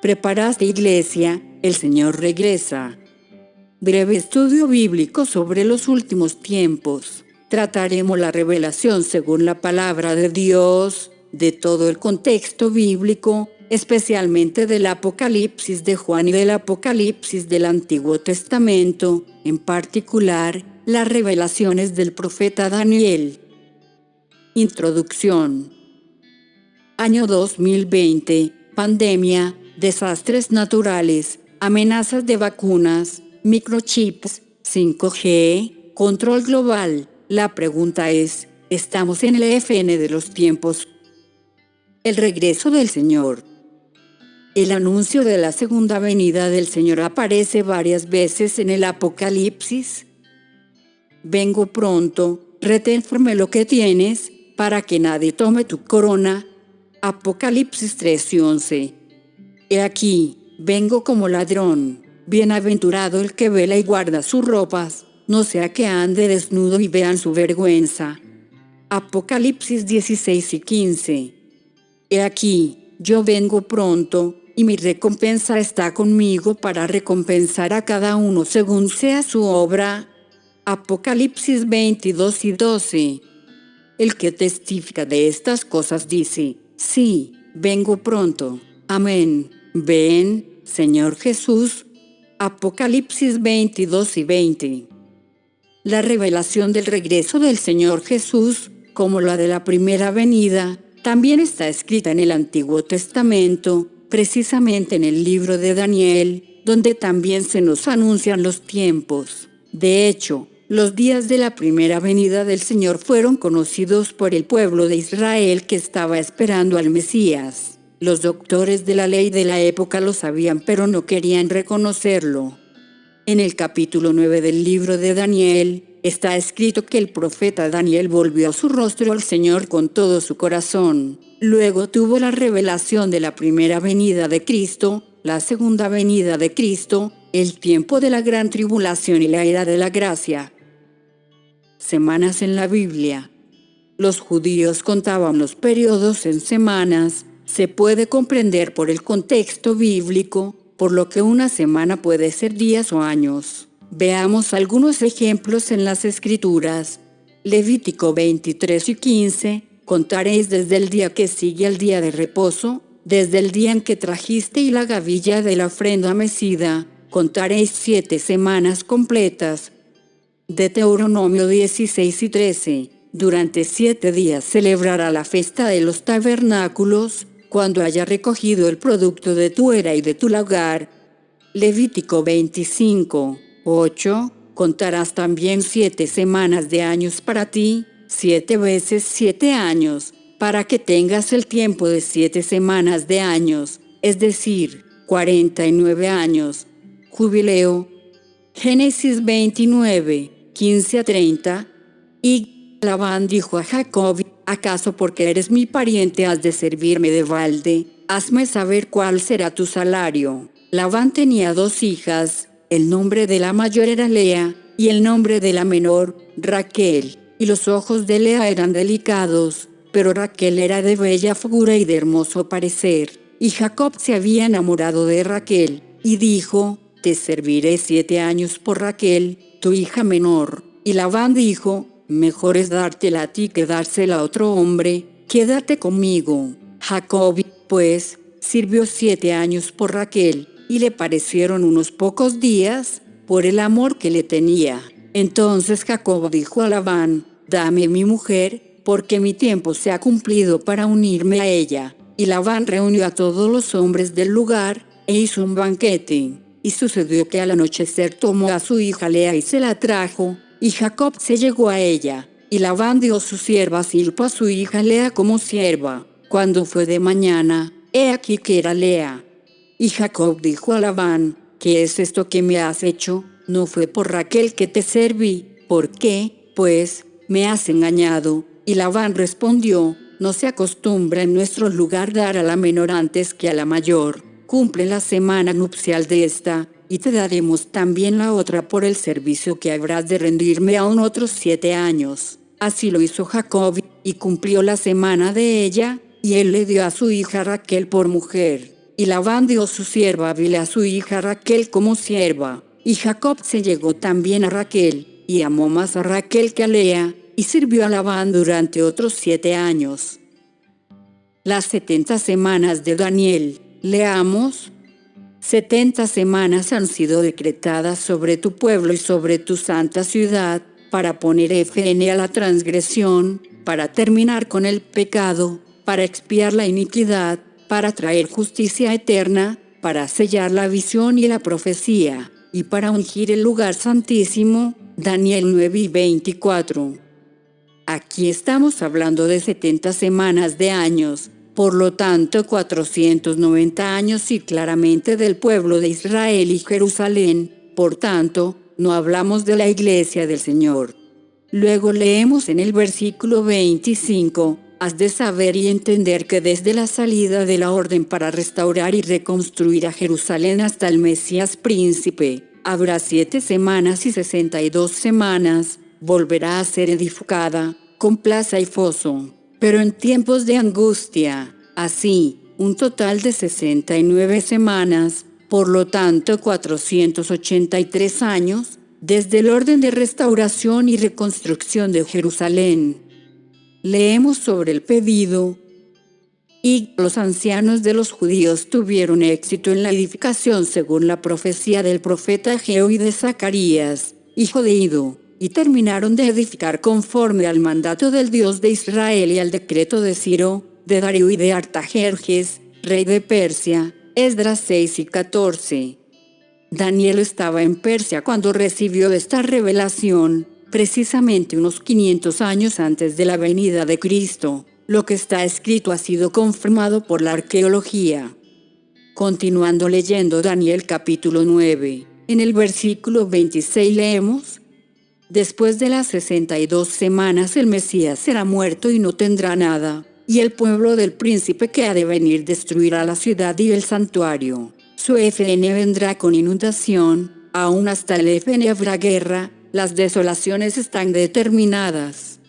Preparaste iglesia, el Señor regresa. Breve estudio bíblico sobre los últimos tiempos. Trataremos la revelación según la palabra de Dios, de todo el contexto bíblico, especialmente del Apocalipsis de Juan y del Apocalipsis del Antiguo Testamento, en particular, las revelaciones del profeta Daniel. Introducción. Año 2020, pandemia, desastres naturales, amenazas de vacunas, microchips, 5G, control global. La pregunta es, ¿estamos en el FN de los tiempos? El regreso del Señor. El anuncio de la segunda venida del Señor aparece varias veces en el Apocalipsis. Vengo pronto, retén firme lo que tienes, para que nadie tome tu corona. Apocalipsis 13:11. He aquí, vengo como ladrón, bienaventurado el que vela y guarda sus ropas, no sea que ande desnudo y vean su vergüenza. Apocalipsis 16:15. He aquí, yo vengo pronto, y mi recompensa está conmigo para recompensar a cada uno según sea su obra. Apocalipsis 22:12. El que testifica de estas cosas dice, sí, vengo pronto. Amén. Ven, Señor Jesús. Apocalipsis 22:20. La revelación del regreso del Señor Jesús, como la de la primera venida, también está escrita en el Antiguo Testamento, precisamente en el libro de Daniel, donde también se nos anuncian los tiempos. De hecho, los días de la primera venida del Señor fueron conocidos por el pueblo de Israel que estaba esperando al Mesías. Los doctores de la ley de la época lo sabían, pero no querían reconocerlo. En el capítulo 9 del libro de Daniel, está escrito que el profeta Daniel volvió su rostro al Señor con todo su corazón. Luego tuvo la revelación de la primera venida de Cristo, la segunda venida de Cristo, el tiempo de la gran tribulación y la era de la gracia. Semanas en la Biblia. Los judíos contaban los periodos en semanas. Se puede comprender por el contexto bíblico, por lo que una semana puede ser días o años. Veamos algunos ejemplos en las Escrituras. Levítico 23:15. Contaréis desde el día que sigue al día de reposo, desde el día en que trajisteis la gavilla de la ofrenda mecida, contaréis 7 semanas completas. Deuteronomio 16:13. Durante 7 días celebrará la fiesta de los tabernáculos, cuando haya recogido el producto de tu era y de tu lagar. Levítico 25:8. Contarás también 7 semanas de años para ti, 7 veces 7 años, para que tengas el tiempo de 7 semanas de años, es decir, 49 años. Jubileo. Génesis 29:15-30. Y Labán dijo a Jacob, ¿acaso porque eres mi pariente has de servirme de balde? Hazme saber cuál será tu salario. Labán tenía 2 hijas, el nombre de la mayor era Lea, y el nombre de la menor, Raquel, y los ojos de Lea eran delicados, pero Raquel era de bella figura y de hermoso parecer, y Jacob se había enamorado de Raquel, y dijo, te serviré 7 años por Raquel, tu hija menor. Y Labán dijo, mejor es dártela a ti que dársela a otro hombre, quédate conmigo. Jacob, pues, sirvió 7 años por Raquel, y le parecieron unos pocos días, por el amor que le tenía. Entonces Jacob dijo a Labán, dame mi mujer, porque mi tiempo se ha cumplido para unirme a ella. Y Labán reunió a todos los hombres del lugar, e hizo un banquete. Y sucedió que al anochecer tomó a su hija Lea y se la trajo, y Jacob se llegó a ella, y Labán dio su sierva Zilpa a su hija Lea como sierva. Cuando fue de mañana, he aquí que era Lea. Y Jacob dijo a Labán, ¿qué es esto que me has hecho? No fue por Raquel que te serví. ¿Por qué? Pues, me has engañado. Y Labán respondió, no se acostumbra en nuestro lugar dar a la menor antes que a la mayor. Cumple la semana nupcial de esta, y te daremos también la otra por el servicio que habrás de rendirme aún otros 7 años. Así lo hizo Jacob, y cumplió la semana de ella, y él le dio a su hija Raquel por mujer. y Labán dio su sierva Bilha a su hija Raquel como sierva, y Jacob se llegó también a Raquel, y amó más a Raquel que a Lea, y sirvió a Labán durante otros 7 años. Las 70 semanas de Daniel, leamos. 70 semanas han sido decretadas sobre tu pueblo y sobre tu santa ciudad, para poner freno a la transgresión, para terminar con el pecado, para expiar la iniquidad, para traer justicia eterna, para sellar la visión y la profecía, y para ungir el lugar santísimo. Daniel 9 y 24. Aquí estamos hablando de 70 semanas de años, por lo tanto 490 años y claramente del pueblo de Israel y Jerusalén, por tanto, no hablamos de la iglesia del Señor. Luego leemos en el versículo 25, has de saber y entender que desde la salida de la orden para restaurar y reconstruir a Jerusalén hasta el Mesías príncipe, habrá 7 semanas y 62 semanas, volverá a ser edificada, con plaza y foso, pero en tiempos de angustia, así, un total de 69 semanas, por lo tanto 483 años, desde el orden de restauración y reconstrucción de Jerusalén. Leemos sobre el pedido. Y los ancianos de los judíos tuvieron éxito en la edificación según la profecía del profeta Ageo y de Zacarías, hijo de Ido, y terminaron de edificar conforme al mandato del Dios de Israel y al decreto de Ciro, de Darío y de Artajerjes, rey de Persia. Esdras 6 y 14. Daniel estaba en Persia cuando recibió esta revelación, precisamente unos 500 años antes de la venida de Cristo. Lo que está escrito ha sido confirmado por la arqueología. Continuando leyendo Daniel capítulo 9, en el versículo 26 leemos: después de las 62 semanas el Mesías será muerto y no tendrá nada, y el pueblo del príncipe que ha de venir destruirá la ciudad y el santuario. Su FN vendrá con inundación, aún hasta el FN habrá guerra, las desolaciones están determinadas.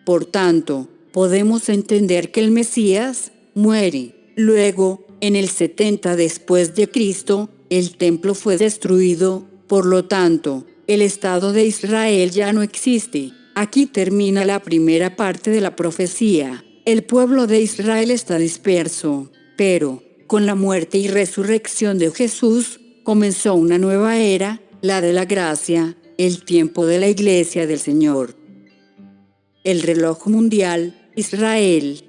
Por tanto, podemos entender que el Mesías muere. Luego, en el 70 después de Cristo, el templo fue destruido, por lo tanto, el Estado de Israel ya no existe. Aquí termina la primera parte de la profecía. El pueblo de Israel está disperso, pero, con la muerte y resurrección de Jesús, comenzó una nueva era, la de la gracia, el tiempo de la iglesia del Señor. El reloj mundial, Israel.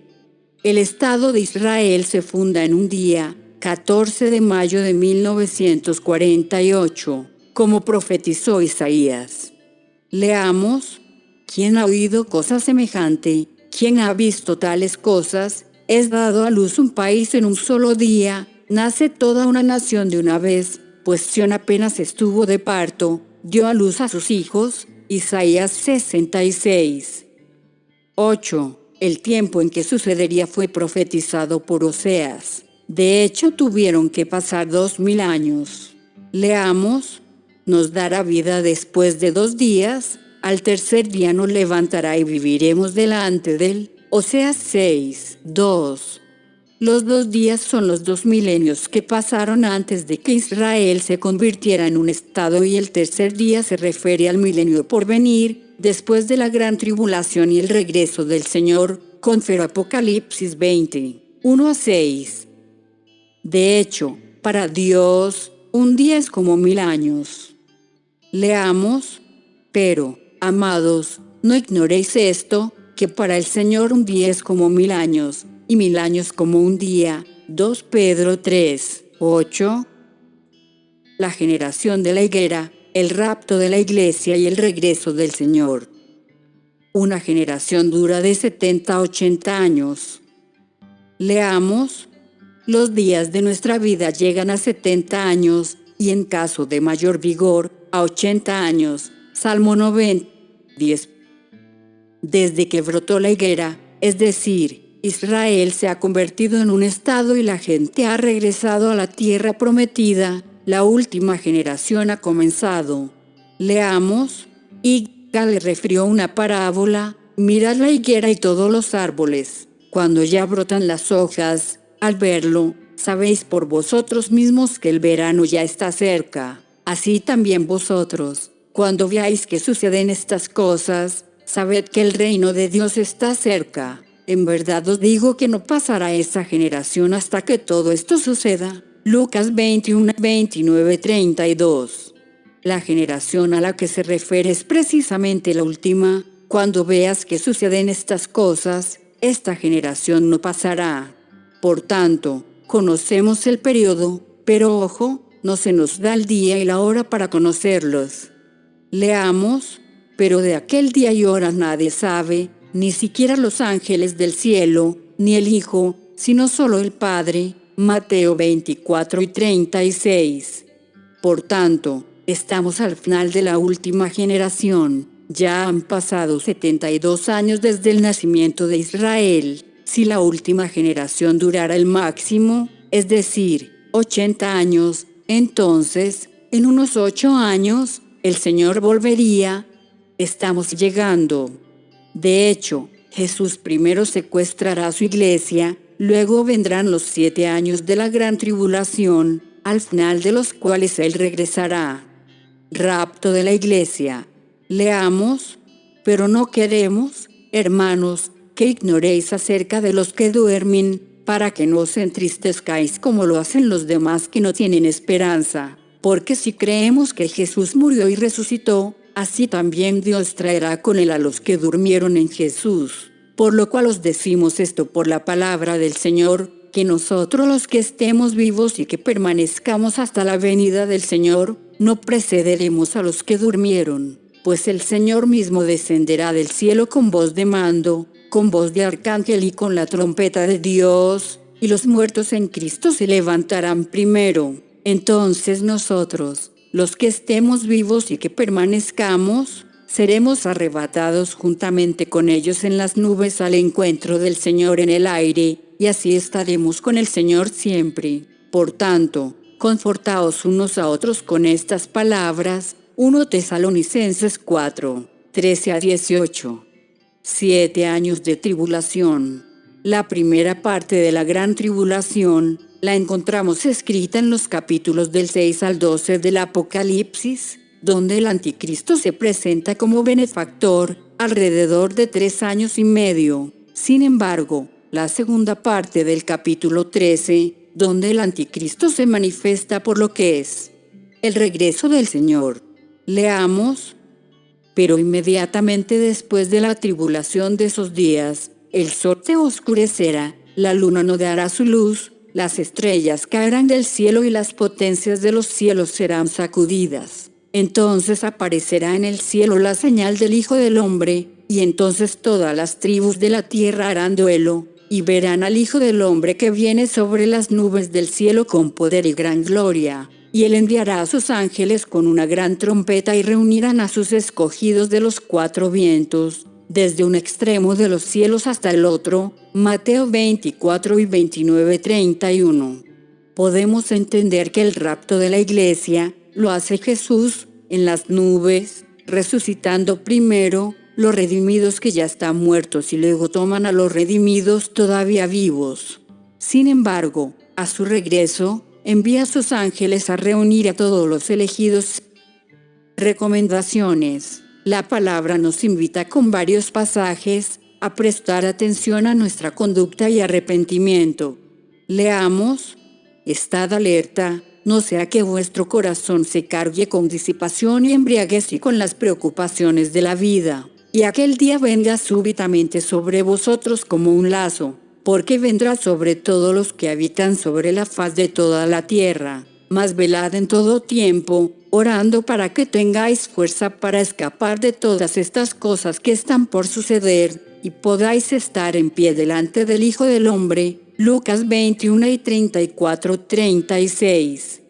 El Estado de Israel se funda en un día, 14 de mayo de 1948, como profetizó Isaías. Leamos: ¿quién ha oído cosa semejante? ¿Quién ha visto tales cosas? Es dado a luz un país en un solo día, nace toda una nación de una vez, pues Sión apenas estuvo de parto, dio a luz a sus hijos. Isaías 66. 8. El tiempo en que sucedería fue profetizado por Oseas. De hecho, tuvieron que pasar 2000 años. Leamos: nos dará vida después de 2 días, al tercer día nos levantará y viviremos delante de él. Oseas 6, 2. Los 2 días son los 2 milenios que pasaron antes de que Israel se convirtiera en un estado, y el tercer día se refiere al milenio por venir, después de la gran tribulación y el regreso del Señor, confirma Apocalipsis 20, 1-6. De hecho, para Dios, un día es como 1000 años. Leamos: pero, amados, no ignoréis esto, que para el Señor un día es como 1000 años, y 1000 años como un día. 2 Pedro 3, 8. La generación de la higuera, el rapto de la iglesia y el regreso del Señor. Una generación dura de 70 a 80 años. Leamos: los días de nuestra vida llegan a 70 años, y en caso de mayor vigor, a 80 años. Salmo 90, 10. Desde que brotó la higuera, es decir, Israel se ha convertido en un estado y la gente ha regresado a la tierra prometida, la última generación ha comenzado. Leamos: y le refirió una parábola: mirad la higuera y todos los árboles, cuando ya brotan las hojas, al verlo, sabéis por vosotros mismos que el verano ya está cerca. Así también vosotros, cuando veáis que suceden estas cosas, sabed que el reino de Dios está cerca. En verdad os digo que no pasará esta generación hasta que todo esto suceda. Lucas 21, 29, 32. La generación a la que se refiere es precisamente la última. Cuando veas que suceden estas cosas, esta generación no pasará. Por tanto, conocemos el periodo, pero ojo, no se nos da el día y la hora para conocerlos. Leamos, pero de aquel día y hora nadie sabe, ni siquiera los ángeles del cielo, ni el Hijo, sino solo el Padre. Mateo 24 y 36. Por tanto, estamos al final de la última generación. Ya han pasado 72 años desde el nacimiento de Israel. Si la última generación durara el máximo, es decir, 80 años, entonces, en unos 8 años, el Señor volvería. Estamos llegando. De hecho, Jesús primero secuestrará a su iglesia, luego vendrán los 7 años de la gran tribulación, al final de los cuales Él regresará. Rapto de la iglesia. Leamos, pero no queremos, hermanos, que ignoréis acerca de los que duermen, para que no os entristezcáis como lo hacen los demás que no tienen esperanza. Porque si creemos que Jesús murió y resucitó, así también Dios traerá con Él a los que durmieron en Jesús. Por lo cual os decimos esto por la palabra del Señor, que nosotros los que estemos vivos y que permanezcamos hasta la venida del Señor, no precederemos a los que durmieron. Pues el Señor mismo descenderá del cielo con voz de mando, con voz de arcángel y con la trompeta de Dios, y los muertos en Cristo se levantarán primero. Entonces nosotros, los que estemos vivos y que permanezcamos, seremos arrebatados juntamente con ellos en las nubes al encuentro del Señor en el aire, y así estaremos con el Señor siempre. Por tanto, confortaos unos a otros con estas palabras. 1 Tesalonicenses 4, 13 a 18. 7 años de tribulación. La primera parte de la gran tribulación la encontramos escrita en los capítulos del 6 al 12 del Apocalipsis, donde el anticristo se presenta como benefactor alrededor de 3 años y medio. Sin embargo, la segunda parte del capítulo 13, donde el anticristo se manifiesta por lo que es el regreso del Señor. Leamos. Pero inmediatamente después de la tribulación de esos días, el sol se oscurecerá, la luna no dará su luz, las estrellas caerán del cielo y las potencias de los cielos serán sacudidas. Entonces aparecerá en el cielo la señal del Hijo del Hombre, y entonces todas las tribus de la tierra harán duelo, y verán al Hijo del Hombre que viene sobre las nubes del cielo con poder y gran gloria. Y Él enviará a sus ángeles con una gran trompeta y reunirán a sus escogidos de los 4 vientos, desde un extremo de los cielos hasta el otro. Mateo 24 y 29, 31. Podemos entender que el rapto de la iglesia lo hace Jesús en las nubes, resucitando primero los redimidos que ya están muertos y luego toman a los redimidos todavía vivos. Sin embargo, a su regreso, envía a sus ángeles a reunir a todos los elegidos. Recomendaciones. La palabra nos invita con varios pasajes a prestar atención a nuestra conducta y arrepentimiento. Leamos. Estad alerta, no sea que vuestro corazón se cargue con disipación y embriaguez y con las preocupaciones de la vida, y aquel día venga súbitamente sobre vosotros como un lazo, porque vendrá sobre todos los que habitan sobre la faz de toda la tierra. Mas velad en todo tiempo, orando para que tengáis fuerza para escapar de todas estas cosas que están por suceder, y podáis estar en pie delante del Hijo del Hombre. Lucas 21 y 34, 36.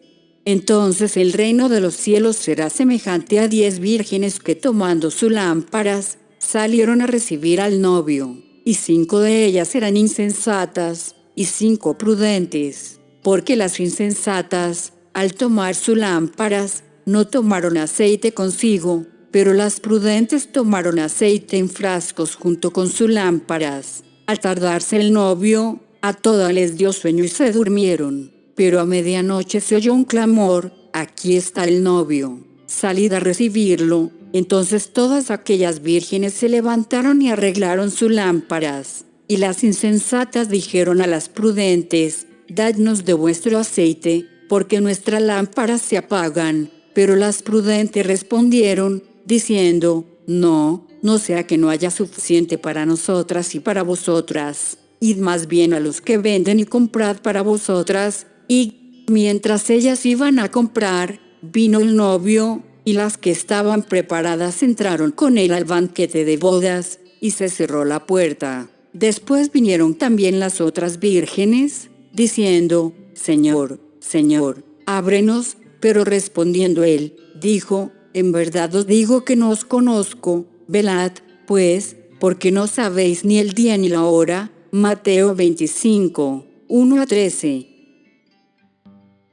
Entonces el reino de los cielos será semejante a 10 vírgenes que tomando sus lámparas, salieron a recibir al novio. Y 5 de ellas eran insensatas, y 5 prudentes, porque las insensatas, al tomar sus lámparas, no tomaron aceite consigo, pero las prudentes tomaron aceite en frascos junto con sus lámparas. Al tardarse el novio, A todas les dio sueño y se durmieron. Pero a medianoche se oyó un clamor: aquí está el novio, salid a recibirlo. Entonces todas aquellas vírgenes se levantaron y arreglaron sus lámparas. Y las insensatas dijeron a las prudentes: dadnos de vuestro aceite, porque nuestras lámparas se apagan. Pero las prudentes respondieron, diciendo: no sea que no haya suficiente para nosotras y para vosotras. Id más bien a los que venden y comprad para vosotras. Y mientras ellas iban a comprar, vino el novio, y las que estaban preparadas entraron con él al banquete de bodas, y se cerró la puerta. Después vinieron también las otras vírgenes, diciendo: Señor, Señor, ábrenos. Pero respondiendo él, dijo: en verdad os digo que no os conozco. Velad, pues, porque no sabéis ni el día ni la hora. Mateo 25, 1-13.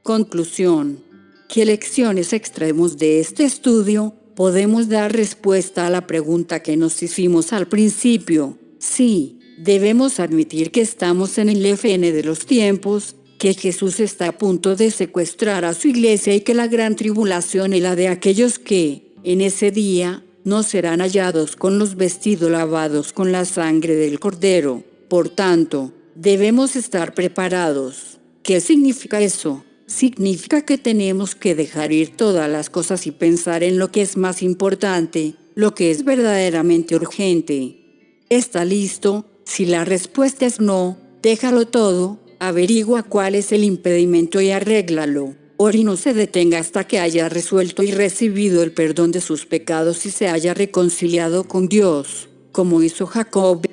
Conclusión. ¿Qué lecciones extraemos de este estudio? Podemos dar respuesta a la pregunta que nos hicimos al principio. Sí, debemos admitir que estamos en el FN de los tiempos, que Jesús está a punto de secuestrar a su iglesia y que la gran tribulación es la de aquellos que, en ese día, no serán hallados con los vestidos lavados con la sangre del Cordero. Por tanto, debemos estar preparados. ¿Qué significa eso? Significa que tenemos que dejar ir todas las cosas y pensar en lo que es más importante, lo que es verdaderamente urgente. ¿Está listo? Si la respuesta es no, déjalo todo, averigua cuál es el impedimento y arréglalo. Ore y no se detenga hasta que haya resuelto y recibido el perdón de sus pecados y se haya reconciliado con Dios, como hizo Jacob.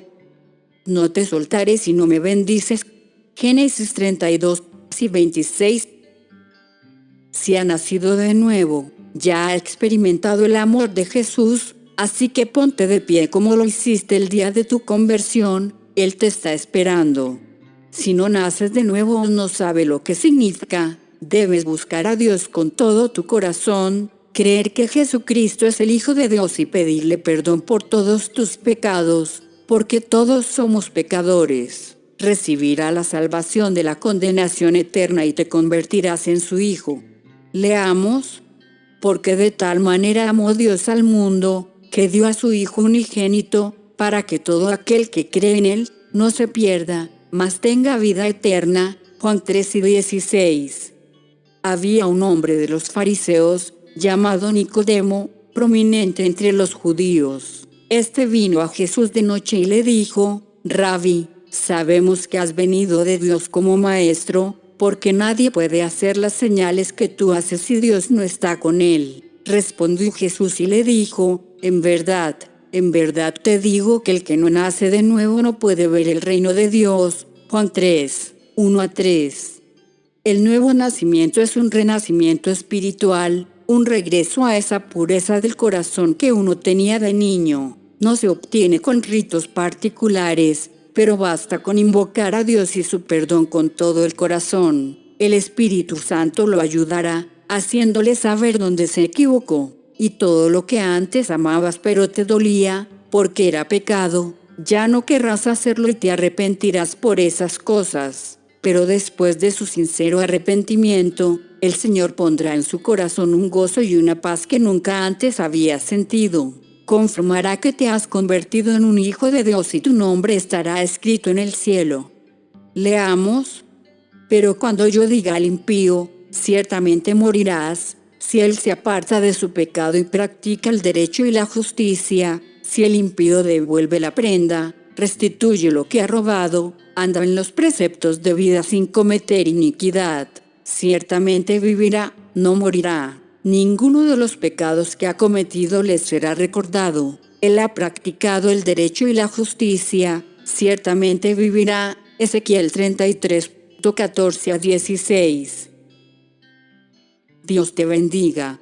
No te soltaré si no me bendices. Génesis 32 y 26. Si ha nacido de nuevo, ya ha experimentado el amor de Jesús, así que ponte de pie como lo hiciste el día de tu conversión. Él te está esperando. Si no naces de nuevo o no sabes lo que significa, debes buscar a Dios con todo tu corazón, creer que Jesucristo es el Hijo de Dios y pedirle perdón por todos tus pecados, porque todos somos pecadores. Recibirás la salvación de la condenación eterna y te convertirás en su Hijo. Leamos: porque de tal manera amó Dios al mundo, que dio a su Hijo unigénito, para que todo aquel que cree en él no se pierda, mas tenga vida eterna. Juan 3:16. Había un hombre de los fariseos, llamado Nicodemo, prominente entre los judíos. Este vino a Jesús de noche y le dijo: Rabí, sabemos que has venido de Dios como maestro, porque nadie puede hacer las señales que tú haces si Dios no está con él. Respondió Jesús y le dijo: en verdad te digo que el que no nace de nuevo no puede ver el reino de Dios. Juan 3, 1-3. El nuevo nacimiento es un renacimiento espiritual, un regreso a esa pureza del corazón que uno tenía de niño. No se obtiene con ritos particulares, pero basta con invocar a Dios y su perdón con todo el corazón. El Espíritu Santo lo ayudará, haciéndole saber dónde se equivocó, y todo lo que antes amabas pero te dolía, porque era pecado, ya no querrás hacerlo y te arrepentirás por esas cosas. Pero después de su sincero arrepentimiento, el Señor pondrá en su corazón un gozo y una paz que nunca antes había sentido. Confirmará que te has convertido en un hijo de Dios y tu nombre estará escrito en el cielo. Leamos: pero cuando yo diga al impío, ciertamente morirás, si él se aparta de su pecado y practica el derecho y la justicia, si el impío devuelve la prenda, restituye lo que ha robado, anda en los preceptos de vida sin cometer iniquidad, ciertamente vivirá, no morirá. Ninguno de los pecados que ha cometido le será recordado. Él ha practicado el derecho y la justicia, ciertamente vivirá. Ezequiel 33, 14-16. Dios te bendiga.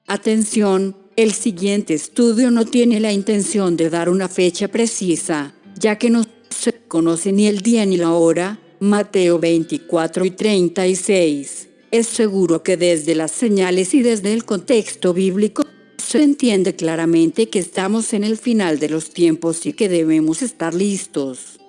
Atención, el siguiente estudio no tiene la intención de dar una fecha precisa, ya que no se conoce ni el día ni la hora. Mateo 24 y 36. Es seguro que desde las señales y desde el contexto bíblico se entiende claramente que estamos en el final de los tiempos y que debemos estar listos.